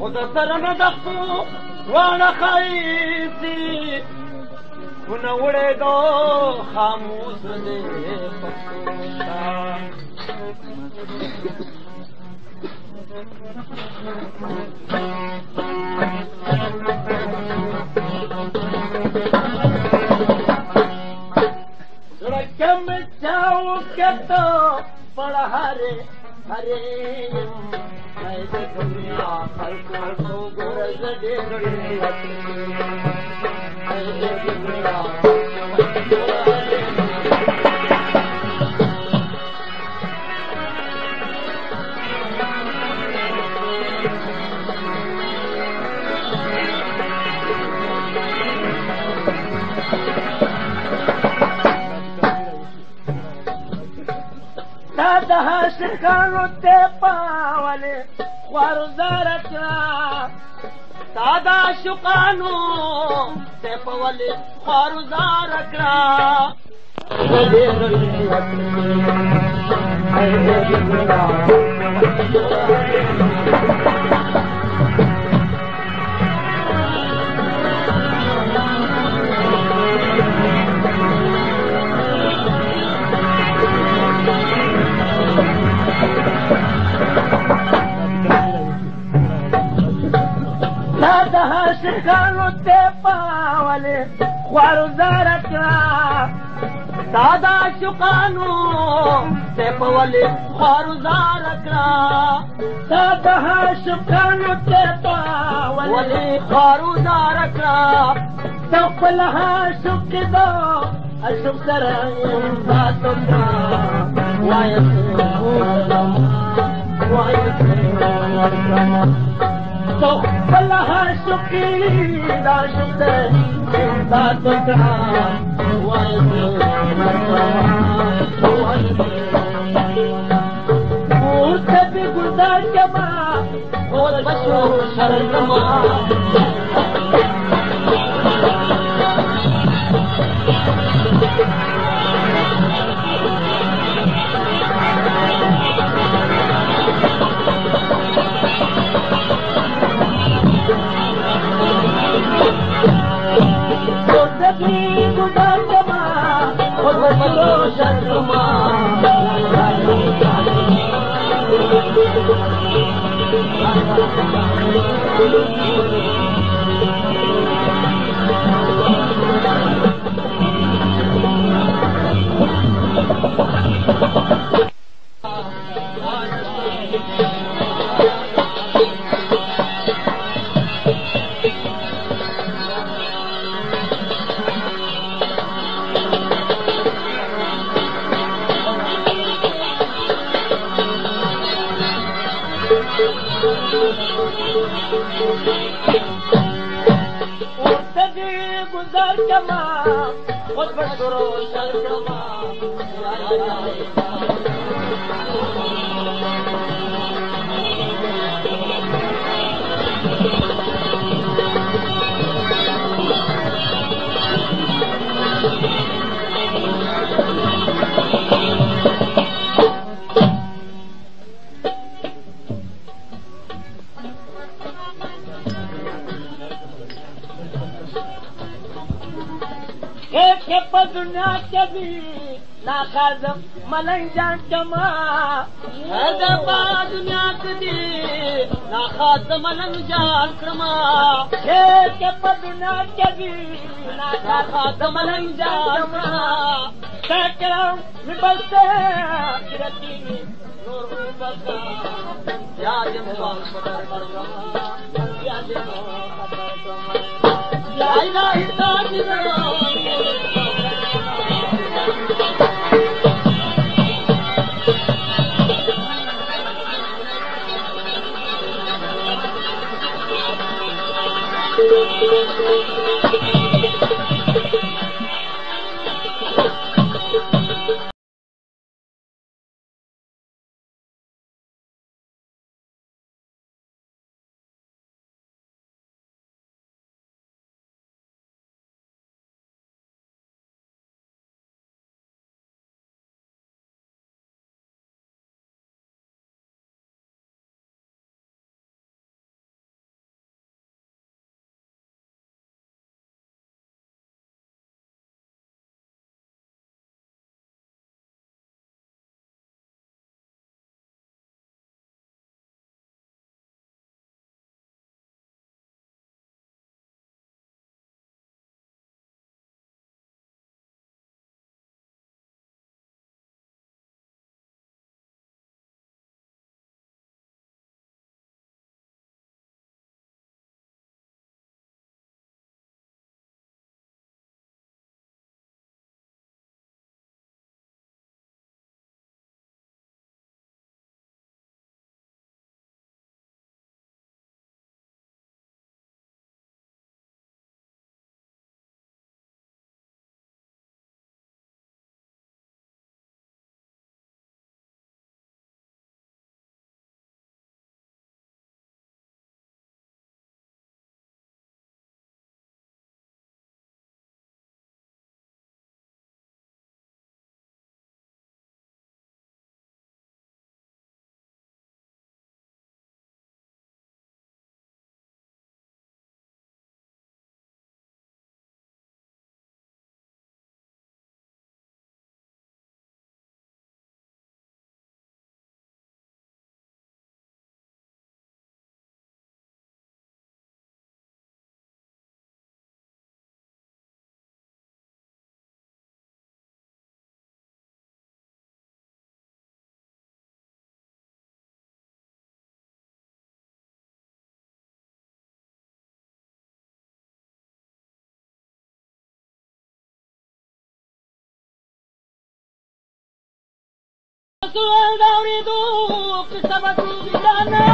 خود سره نه د خپلو واړه ښایستې ونه وړېدو خاموش دې پښتو شان सड़क में जाऊं के तो बड़ा हरे हरे मैं दुनिया पर को गुरज दे दादा शिकानो ते पावले ख्वारुजारकरा दादा शुकानो ते पावले ख्वारुजारकरा शिकानो ते पावले ख्वारुजारकरा दादा शुकानो ते पावले ख्वारुजारकरा दादा शुकानो ते पावले ख्वारुजारकरा तपलहा शुकिदो अशुकरंग बातुंदा तो बल्हा शुकीदा शुक्र दातुका मूर्त भी गुजार जमा और बशो शर्मा गुजार जमा खुद बसरो शर्मा दुनिया के भी नाखाज मलंजान जमा दुनिया के भी नाखाज मलंजान क्रमा के दुनिया के भी नाखाज मलंजान बसते اورېدو قصه به جانه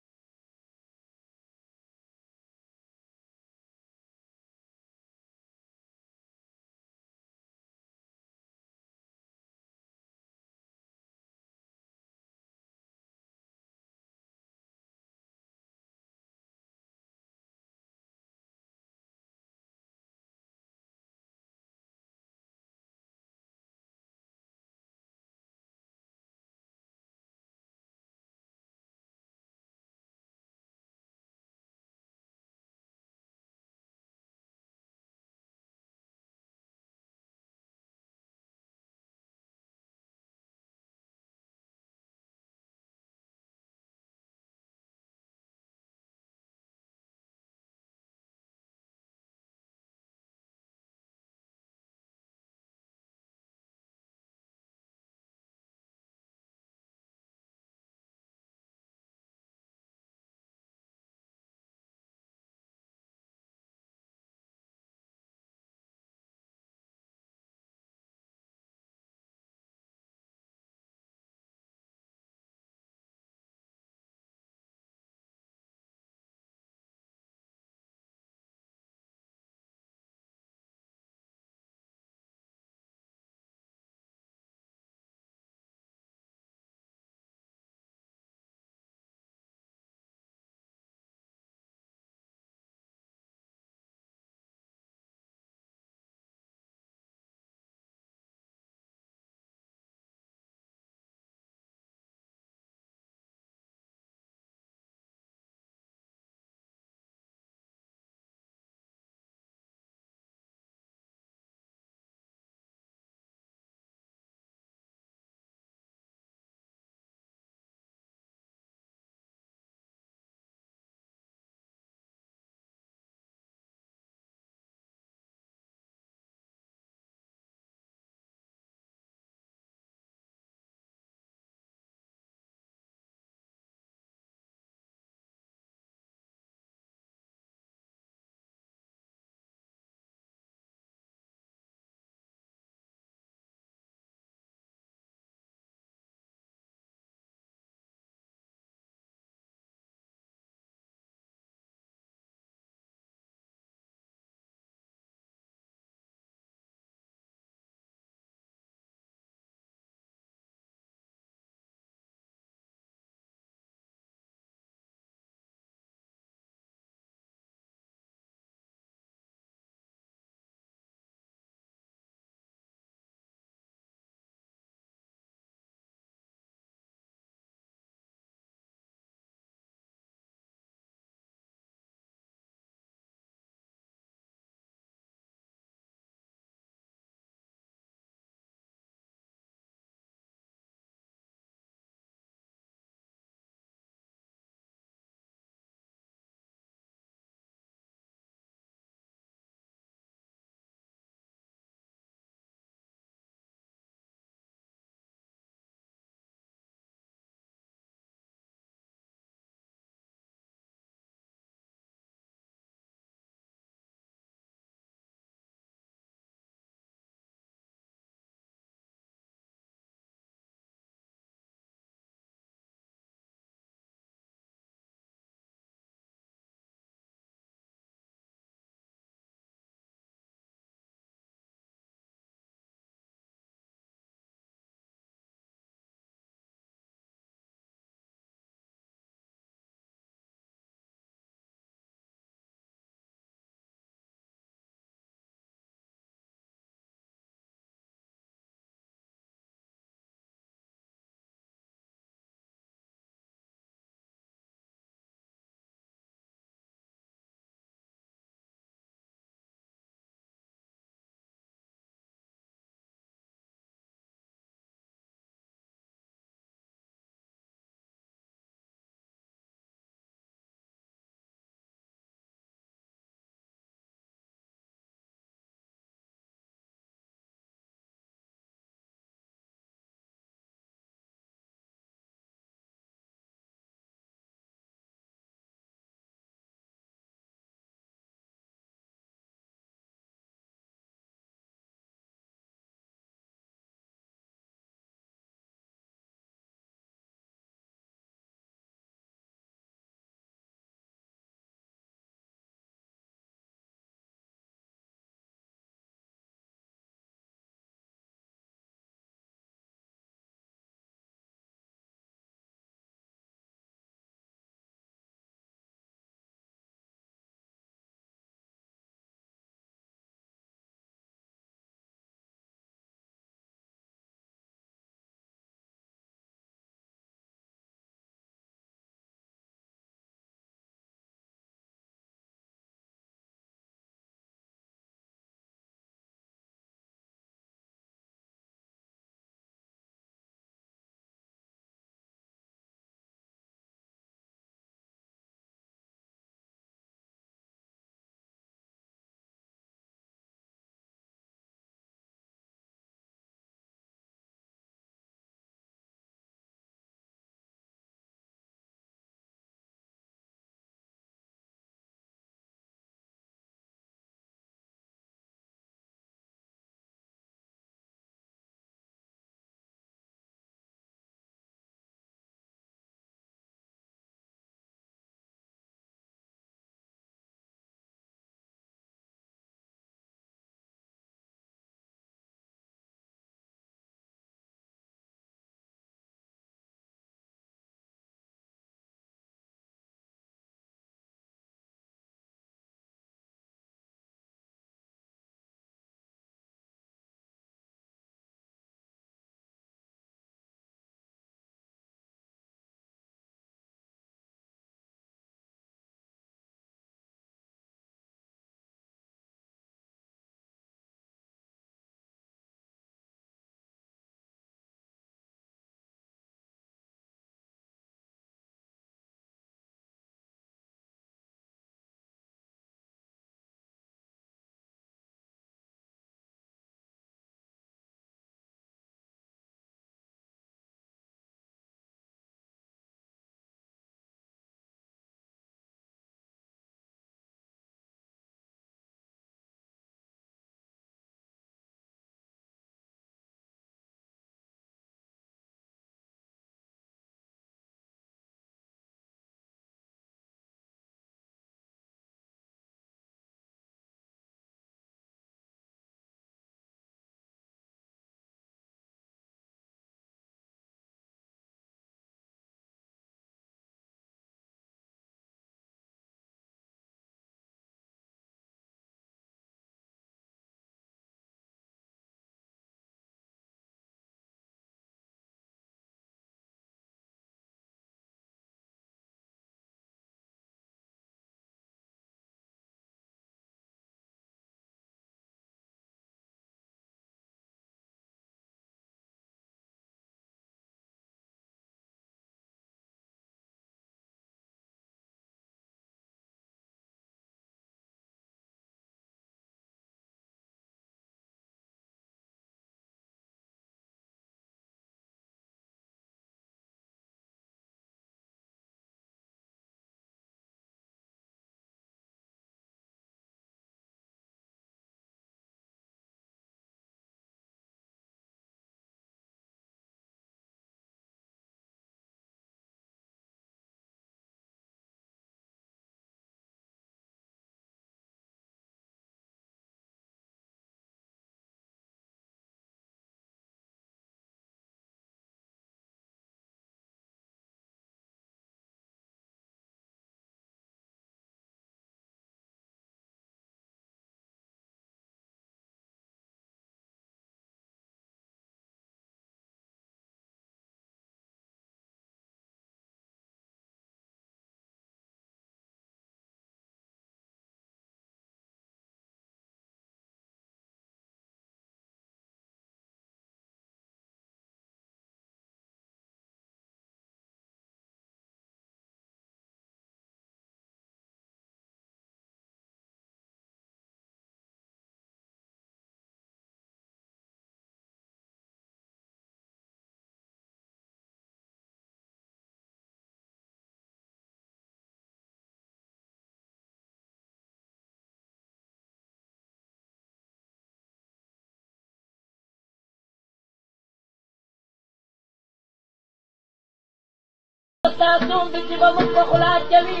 تاسو چې به موږ په خوله کوي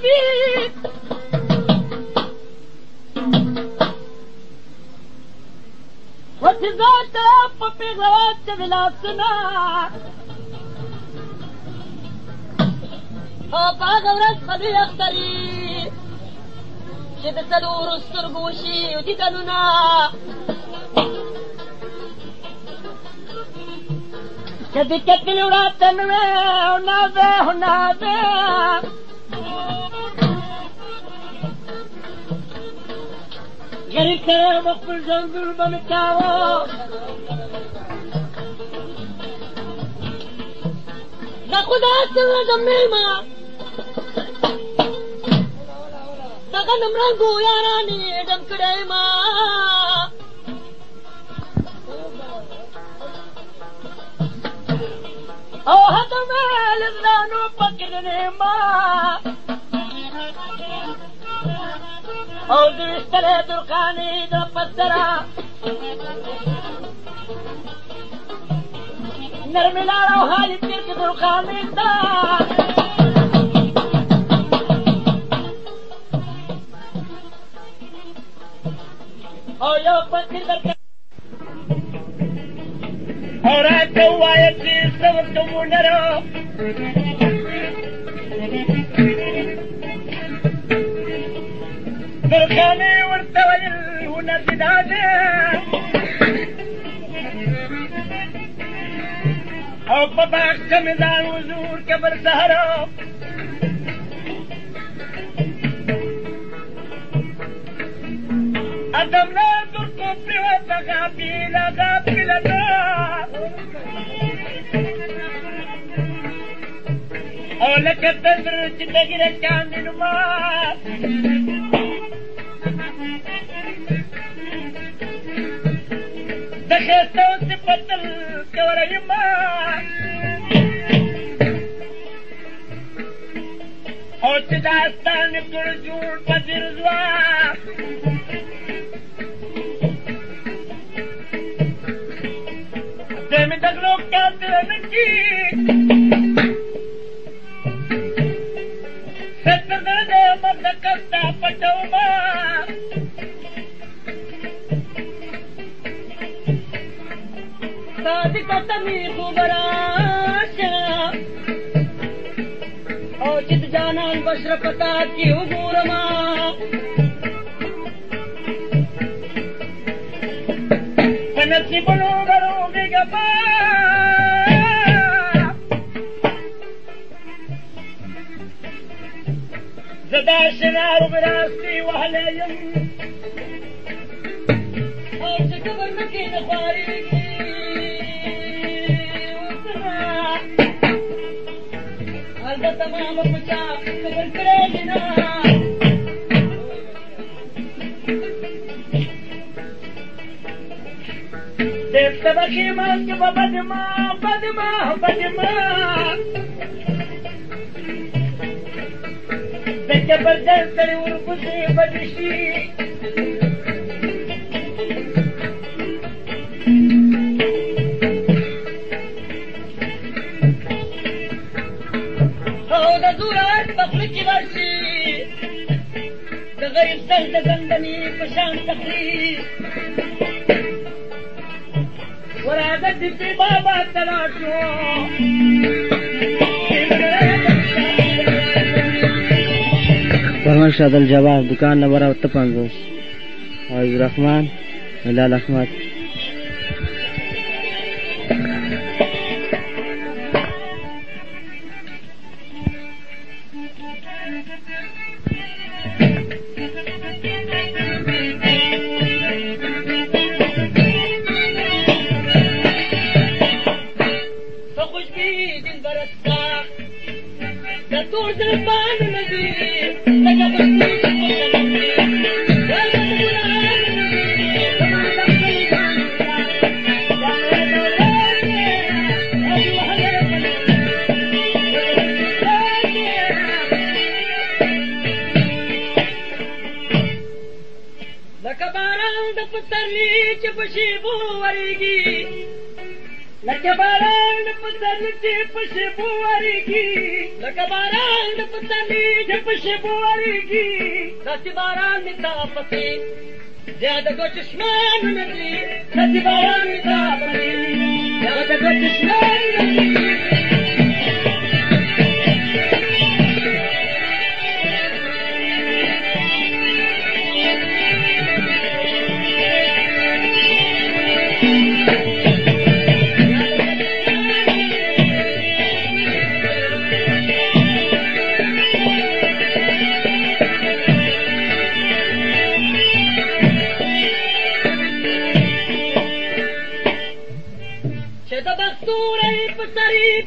بي وتزات ببيغات بلاسنا باغ ورځ خدي اختري چې د څلورو سترګو وشي دیدنونه چې د کتلې وړاندې نه او نازه غریب سره مخبل ځنګل به مې کاوه دا خدا څنګه زمېما دا غنم رنګو یارانې ډم کړی ما او هته مې لزرانو پکړنې ما او دوستره درخانې د پسرا نرمي لاره او حالي پیر کې درخانې دا او یو پکیر درته او راته ووایه چې څه ورته ونرو درخانې ورته ویل هنر دې دا دی او په باغچه مې ځان حضور قبر سهرو ادم لا درکو پریوته غافله ده او لکه تندر چې تګیره چاندې نما د ښایسته و صفتل کوره یما او چې داستان مې کړ جوړ په ځیر ځوان دې مې دګلو کاته نکي ستر درده مرد کستا پټوما سادی کتمی خوبراشا او چت جانان بشرفتا کی عبورما فنصیبنو برو بگبا زدا شنار براستی وحلیم او چه کبر نکی نخواری دا تمام پچا کبر کرے نا دیکھتا بخی مان کے بدما دیکھتا بردن سڑی ورپسی بدشی بخلکی ورشی د غریب سر د زندنی پشان تخری ورادت دیتی بابا تلاشو محمد شاد الجواب دکان نمبر 58 عزیز الرحمن هلال احمد لکه باران پسرلی چې په شپو وریږي لکه باران پسرلی چې په شپو وریږي داسې باران مې تا پسې زیاده کو چشمان نکلی داسې باران مې تا پسې زیاده کو چشمان نکلی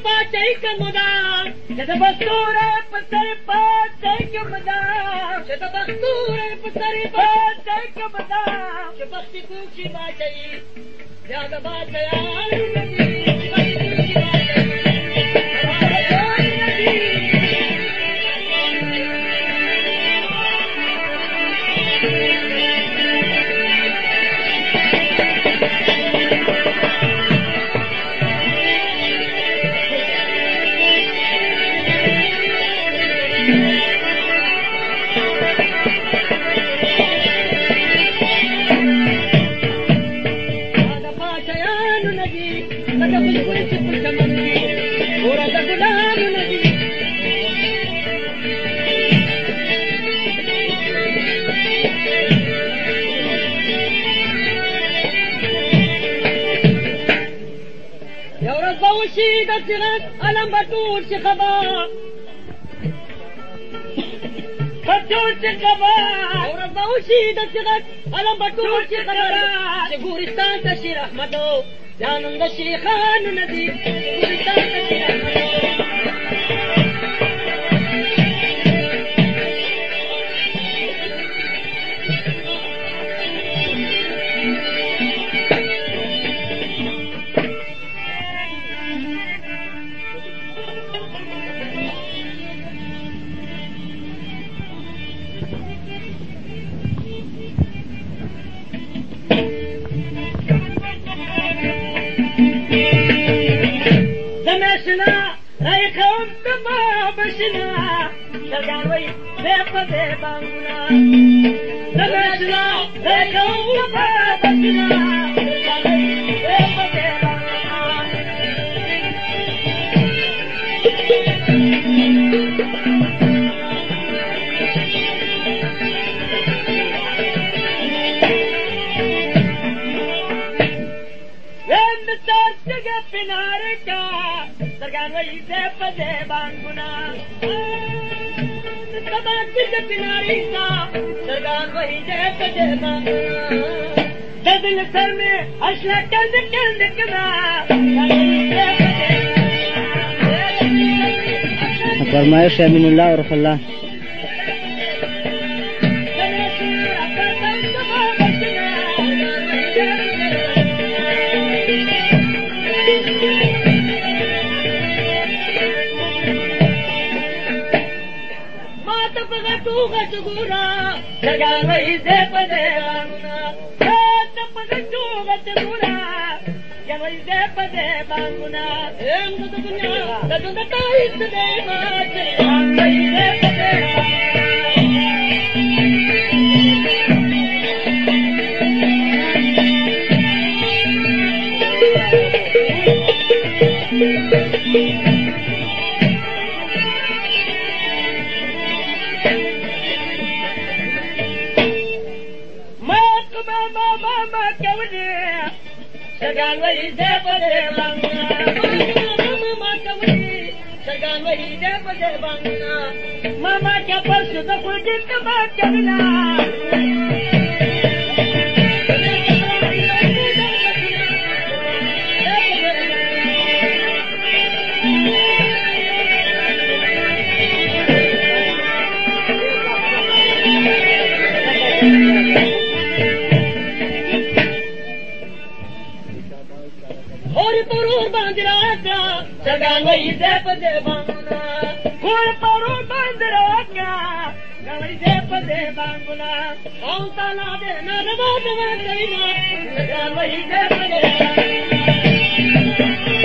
پاچای کمدا چد بستوره پسر پاچای کمدا چد بستوره پسر پاچای کمدا چه بختی کوچی باچای زیاده باچایان ندی بختی کوچی باچایان ندی علم بطور چه خبر بطور چه خبر ورز باوشید چقدر علم بطور چه خبر چه گورستان تا شیر احمدو جانم دا شیخانو ندی گورستان تا شیر احمدو رایخم دبا بشنا سرگاروی زیپده بانگونا دمشنا رایخم دبا بشنا سرگاروی زیپده بانگونا وین تاسگا پنارکا سرگاروی زیپده بانگونا سباکت پناریسا سرگاروی زیپده بانگونا دل سر میں اشلا کند کند کنا فرمائش امین اللہ اور اللہ غچگورا سرگاروی زیپده بانگونا غچگورا سرگاروی زیپده بانگونا ام دو دنیا دو دتایت دے ماچے سرگاروی زیپده سرگاروی زیپده بانگونا ماما کوي سرگاروی زیپده بانگونا ماما کیا پرس د خودت ما کړلا سرگاروی زیپده بانگونا گل پرو بندراکا سرگاروی زیپده بانگونا اون تالا دے نرباد وانگینا سرگاروی زیپده بانگونا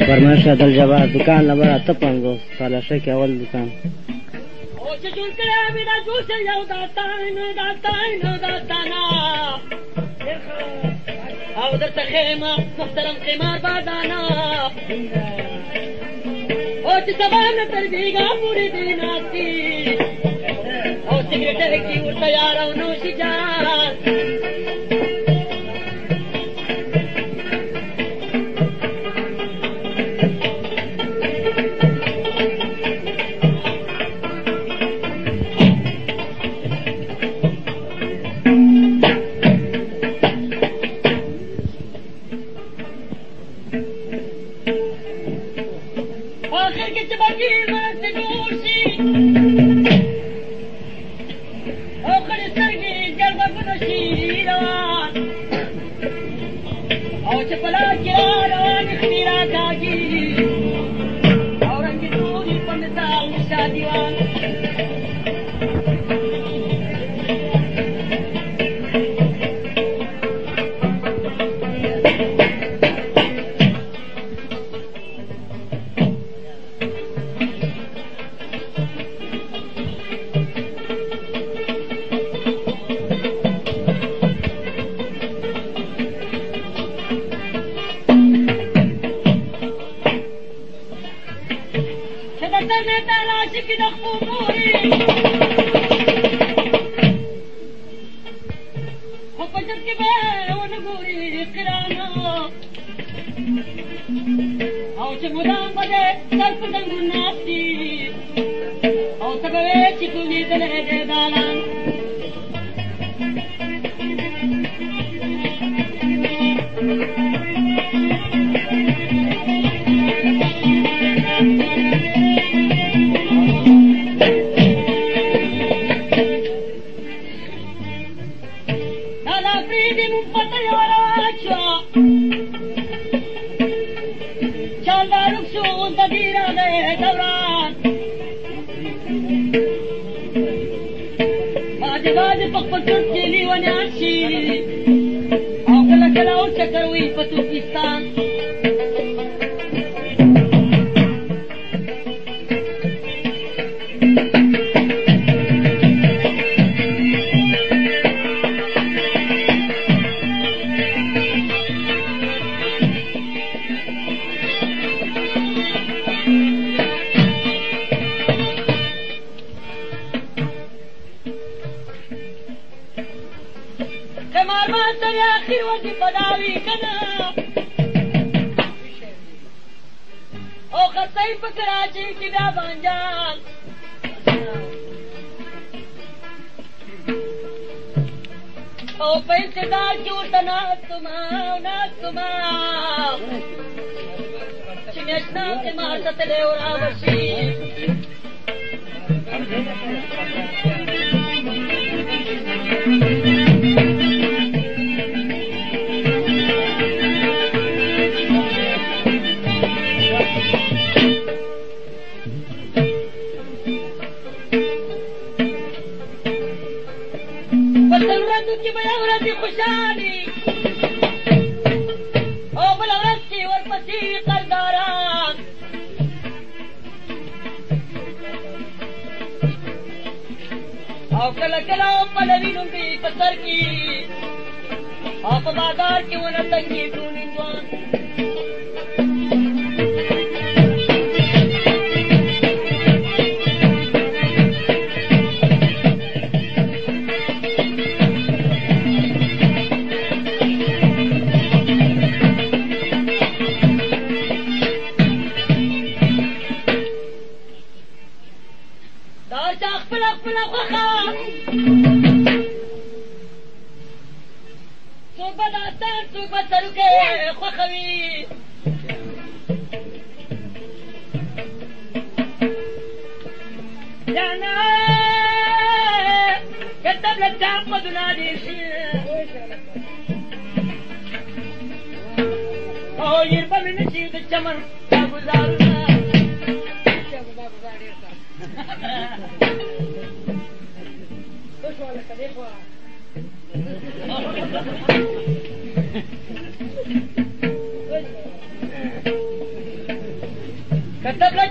فرمایش عبدل جبار دکان نمبر 58 تالاشۍ کې اول دکان او چې جوړ کړی مې دا جوش یو داستانه او درته خیمه محترم قیمار بادانا او چې سبا نه تر بیګا پورې دې ناستي او سګرټ کې ورته یار او نوشي جان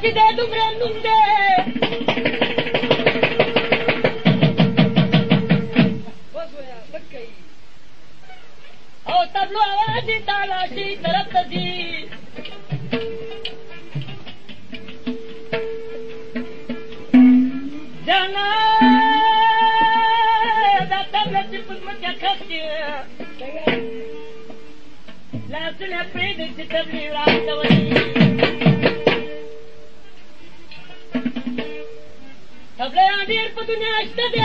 چې دې دومره نوم دی او تبلو آواز یې تالاشي طرف ته ځي جانا دا تبله چې په ځمکه کښې لاسونه پرېږدي چې تبلې راټولي تبلیان ډېر په دنیا شته دی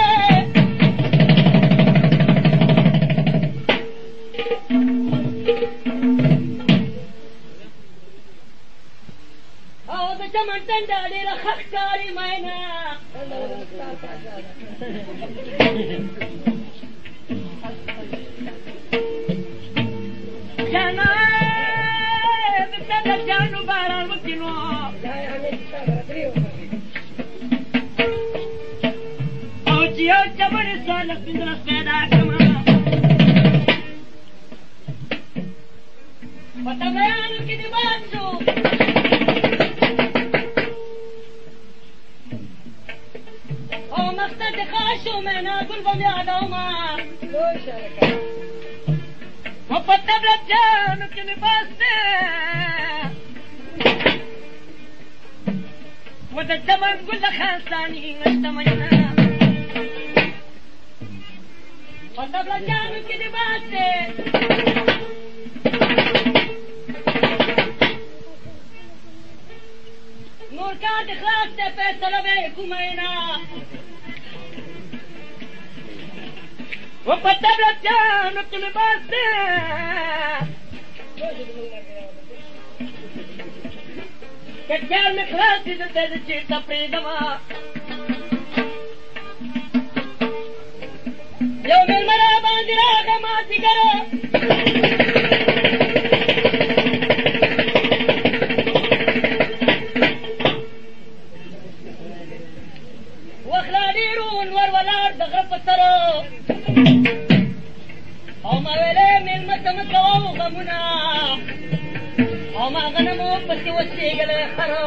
او د چمن ټنډه ډېره ښه ښکاري مینه جانا د څنګه جانو باران وکړي نو او چې یو چمړې ساله پنځلس پیدا کړمه په تبلیانو کې دې باد شو او مقصد دې ښه شو مینا ګل به مې یادومه او په تبلیانو کې مې بس دی و د چمن ګل د خاستاني شتمني په تبلیانو کې دې بس دی نور کار دې خلاص دی فیصله به یې کومه نه و په تبلیانو کې مې بس دی که خیال مې خلاص دي زه دې چېرته پرېږدمه یو مېلمه را باندې راغی مازدیګره وخت لا ډېر ونور ولاړ د غره په سره او ما ویلې مېلمه ته مه کوه غمونه او ما غنمو پسې وسېږلی خره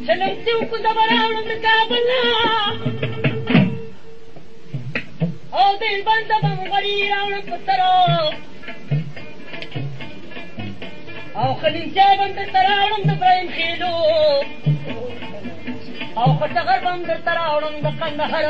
چلمسي وکوزه به راوړم د کابل نه او د هلبند ته به مغري راوړم په سره او خلیمچای به م درته راوړم د ابراهیم خېلو او خټغر به م درته راوړم د قندهر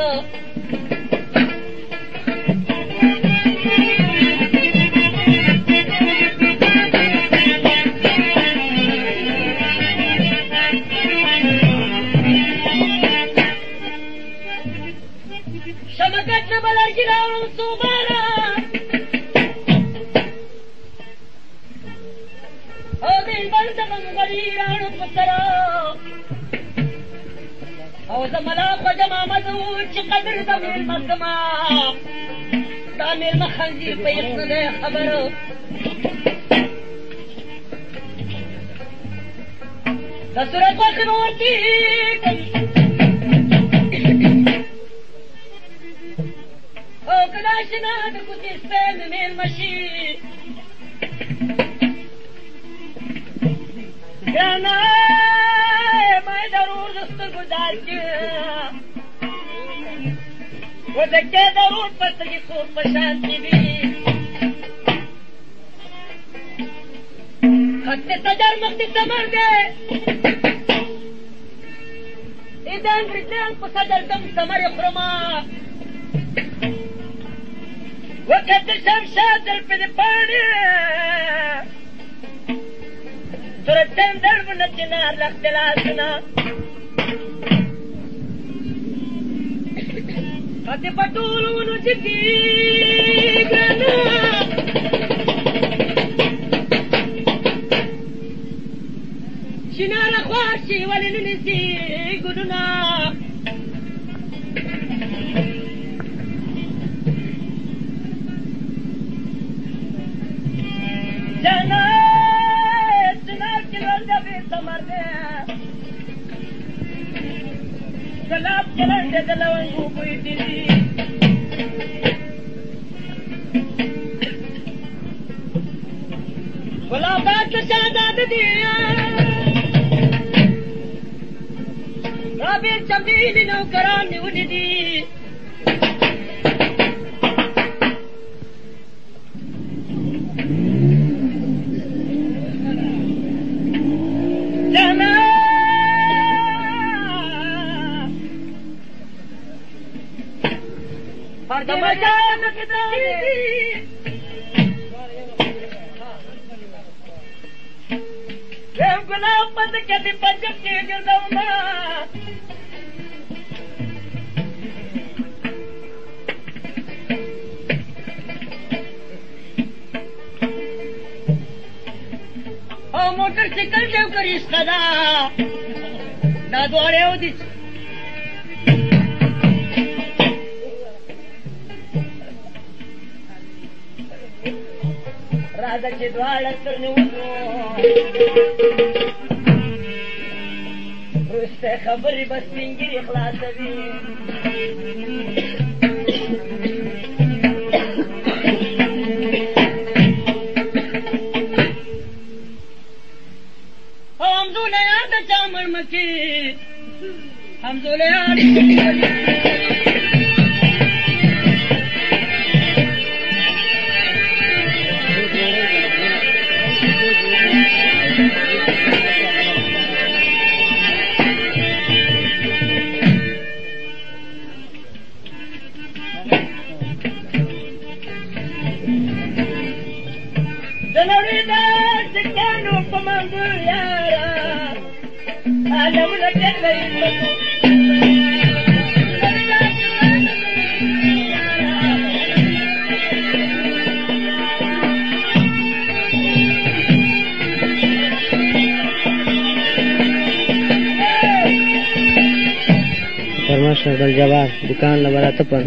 شمکت نه به لرګي راوړم څو باره او د هلبند ته به مغري راوړم په سره او زه ملا خوږه محمد و چې قدر د مېلمه کړمه دا مېلمه خنزیر په هېڅ نه دی خبره د صورت غوښې به ورتې کوي او که دا شنه د کوڅې سپی مې مېلمه شي ګرانه ما یې ضرور د سترګو دار کې و د کې ضرور په سترګې څوک په شان کې وي خط سجر مخ دې سمر دی د انګریزان په صدر دم ثمر خورما وقت شمشاد الفي پاڼې ترتم دربونه چنار لاختلاسونه کته پټولونو چې ګرانه چنار خواشي ولې نه نسي ګډونه د لونګو بوی دي ګلابات شاداد دي رابع چمدین نوکران نیولې دي गुलाब बंद कभी पंजब के गिरदौना और मोटरसाइकिल देव करीस कदा ना द्वारे होती राजाचे द्वार करणे रुसते खबरी बस पिंगिरी खलासवी हम जोले याद चामर मकी हम जोले याद परमेश्वर बल जवाब दुकान लबरा तो पर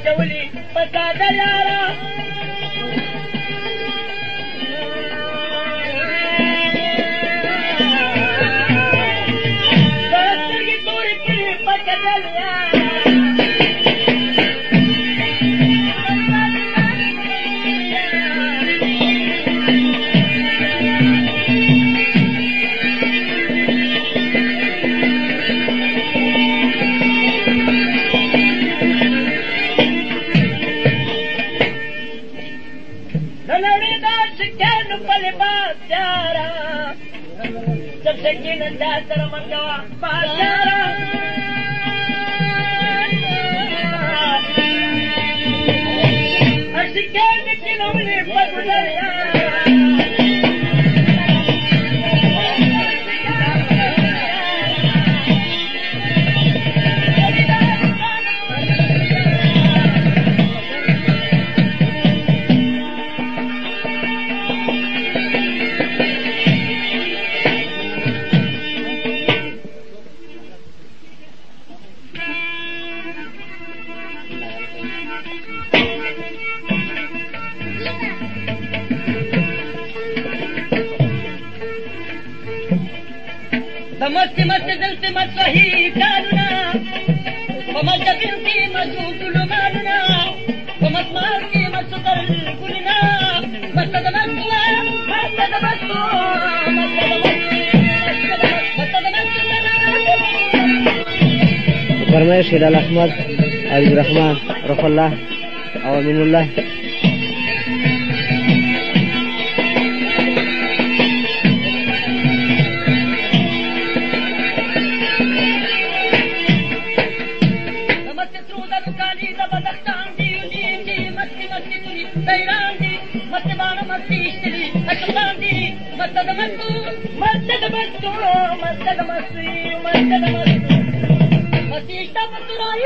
चवली पता दयारा की तोरी की पता दयारा जब से की नंदा तरमंगा पाचारा अशिके निकलने पगुलरिया मस्त मस्त दिल से मत सही डालना मत दिल की मसूद मारना मत मार के मत कर गुलना मत परमेश हिलाल अहमद अब्दुल रहमान रफल्लाह और अमीनुल्लाह बच्चो मस्तक मस्ती मस्तीष्टा पतुराई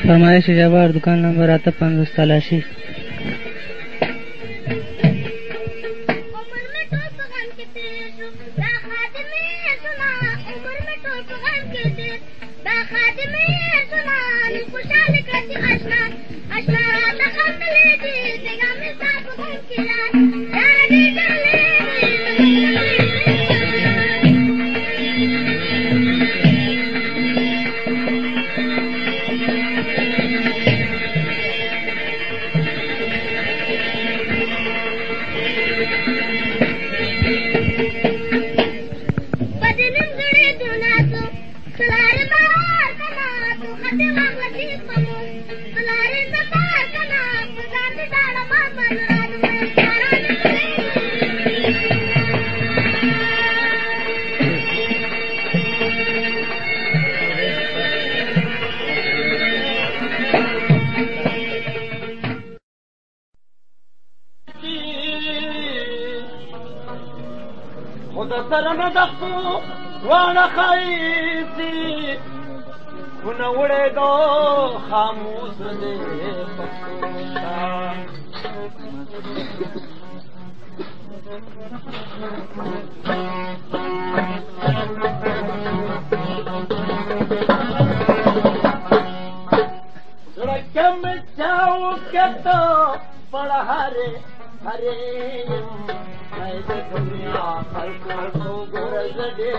फरमाइश जवार दुकान नंबर आता 5 तलाशी وانا خايفي ونوړې دو خاموش دې सड़क में जाओ के तो बड़ा हरे हरे दुनिया को गरज दे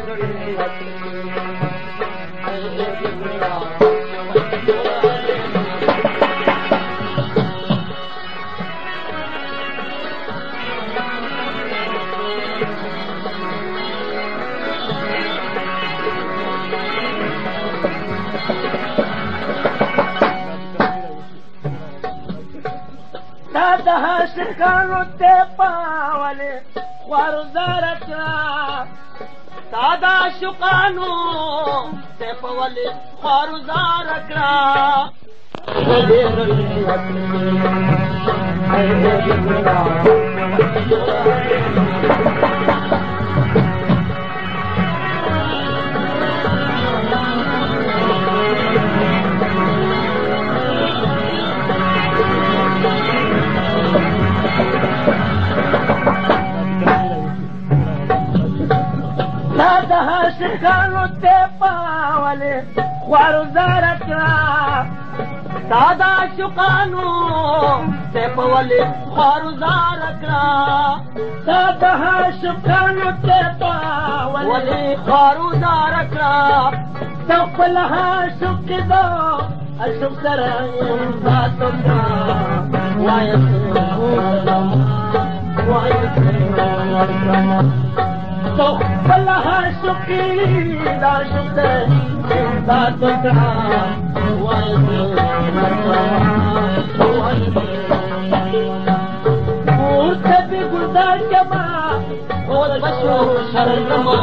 ساده شکانو ته پاولې خوارزار کړه ساده شکانو ته پاولې خوارزار کړه ساده شکانو ته پاولې خوارزار کړه ساده شکانو ته پاولې خوارزار کړه ساده شکانو ته پاولې خوارزار کړه خپل عاشق دو عاشق سره ساتو خپل عاشق دا عاشق ساتو ورته به ګلزار کما اور بشو شرنما